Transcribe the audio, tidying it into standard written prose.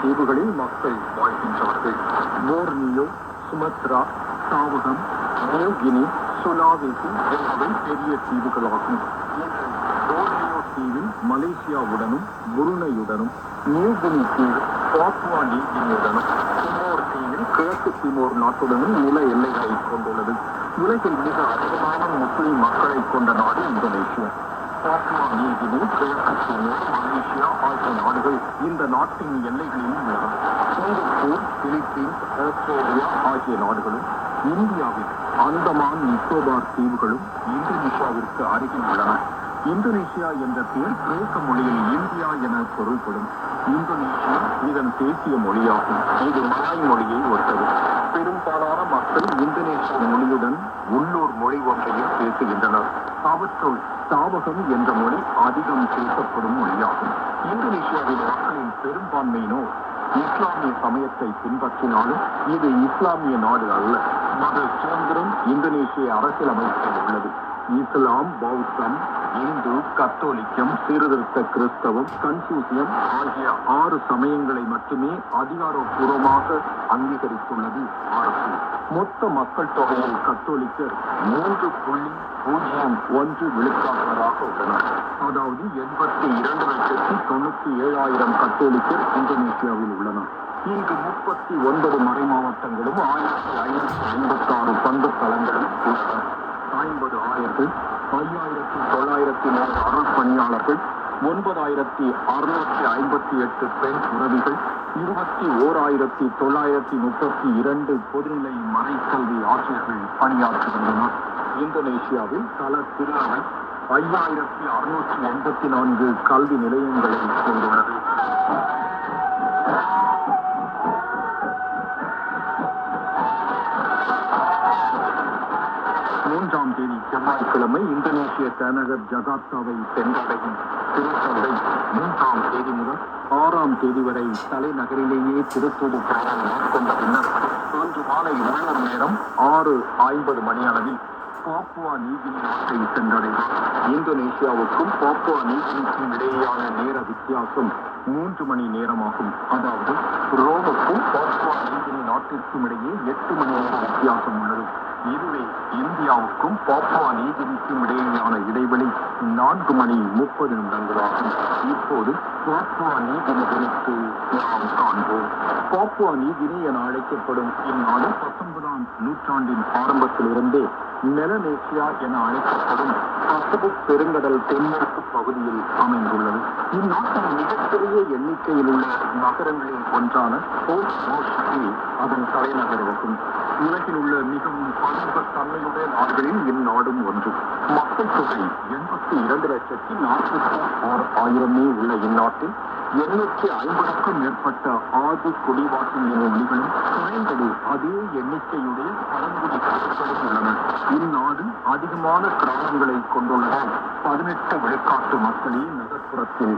தீவுகளில் மக்கள் வாழ்கின்றார்கள். Borneo, Sumatra, சாவகம், New Guinea, Sulawesi என்பவை பெரிய தீவுகளாகும். போர்னியோ தீவில் மலேசியாவுடனும் புருனையுடனும், நியூகினி தீவு பாப்புவா நியூகினியுடனும், திமோர் தீவில் கிழக்கு திமோர் நாட்டுடனும் நில எல்லைகளை கொண்டுள்ளது. உலகில் மிக அதிகமான முஸ்லிம் மக்களை கொண்ட நாடு இந்தோனேஷியா. பாப்புவா நியூகினி, கிழக்கு திமோர், மலேசியா ஆகிய நாடுகள் இந்த நாட்டின் எல்லைகளில் உள்ளன. சிங்கப்பூர், பிலிப்பீன்ஸ், ஆஸ்திரேலியா ஆகிய நாடுகளும் இந்தியாவில் அந்தமான் நிக்கோபார் தீவுகளும் இந்தோனேஷியாவிற்கு அருகில் உள்ளன. இந்தோனேஷியா என்ற பெயர் கிரேக்க மொழியில் இந்தியா என பொருள்படும். இந்தோனேஷியா இதன் தேசிய மொழியாகும். இது மலாய் மொழியை ஒத்தது. பெரும்பாலான மக்கள் இந்தோனேஷிய மொழியுடன் உள்ளூர் மொழி ஒன்றையும் பேசுகின்றனர். அவற்றுள் சாவகம் என்ற மொழி அதிகம் பேசப்படும் மொழியாகும். இந்தோனேஷியாவில் மக்களின் பெரும்பான்மையினோர் இஸ்லாமிய சமயத்தை பின்பற்றினாலும் இது இஸ்லாமிய நாடு அல்ல. மத சுதந்திரம் இந்தோனேஷிய அரசியலமைப்பில் உள்ளது. இஸ்லாம், பௌத்தம், இந்து, கத்தோலிக்கம், சீர்திருத்த கிறிஸ்தவம், கன்ஃபூசியம் ஆகிய 6 சமயங்களை மட்டுமே அதிகாரப்பூர்வமாக அங்கீகரித்துள்ளது அரசு. மொத்த மக்கள் தொகையில் கத்தோலிக்கர் 3.01 விழுக்காடுகளாக உள்ளனர். அதாவது 82,97,000 கத்தோலிக்கர் இந்தோனேஷியாவில் உள்ளனர். இங்கு 39 மறை மாவட்டங்களும் 1556 பங்கு தளங்களும் உள்ளன. 50 ஆயர்கள், 5,904 அருள் பணியாளர்கள், 9,658 பெண் துறவிகள், 21,932 பொதுநிலை மறைக்கல்வி ஆசிரியர்கள் பணியாற்றுகின்றனர். இந்தோனேஷியாவில் பல திருநகை 5,684 கல்வி நிலையங்களை கொண்டுள்ளது. 3ஆம் தேதி செவ்வாய்க்கிழமை இந்தோனேஷிய தலைநகர் ஜகார்த்தாவை சென்றடையும் திருத்தந்தை 3ஆம் தேதி முதல் 6ஆம் தேதி வரை தலைநகரிலேயே திருத்தூது பயணம் மேற்கொண்ட பின்னர் அன்று மாலை உள்ளூர் நேரம் 6:50 மணி அளவில் பாப்புவா நியூகினி நாட்டை சென்றடைந்தார். இந்தோனேஷியாவுக்கும் பாப்புவா நியூகினிக்கும் இடையேயான நேர வித்தியாசம் 3 மணி நேரமாகும். அதாவது ரோமுக்கும் பாப்புவா நியூகினி நாட்டிற்கும் இடையே 8 மணி நேர வித்தியாசம் உள்ளது. இதுவே இந்தியாவுக்கும் பாப்புவா நியூகினிக்கும் இடையேயான இடைவெளி 4 மணி 30 நிமிடங்களாகும். இப்போது பாப்புவா நியூகினி குறித்து நாம் காண்போம். பாப்புவா நியூகினி என அழைக்கப்படும் இந்நாடு 19ஆம் நூற்றாண்டின் ஆரம்பத்திலிருந்தே மெலனேசியா என அழைக்கப்படும் பசிபிக் பெருங்கடல் தென்மேற்கு பகுதியில் அமைந்துள்ளது. இந்நாட்டின் மிகப்பெரிய எண்ணிக்கையில் உள்ள நகரங்களில் ஒன்றான போர்ட் மோஸ்கி அதன் தலைநகராகும். உலகில் உள்ள மிகவும் பன்முகத்தன்மையுடைய நாடுகளில் இந்நாடும் ஒன்று. மக்கள் தொகை 82,46,000 உள்ள இந்நாட்டில் 850க்கும் மேற்பட்ட ஆதி குடிவாசி மொழிகளும் குறைந்தது அதே எண்ணிக்கையுடைய பழங்குடி குழுக்களும் உள்ளன. இந்நாடு அதிகமான கிராமங்களை கொண்டுள்ளதால் 18 விழுக்காட்டு மக்களே நகர்ப்புறத்தில்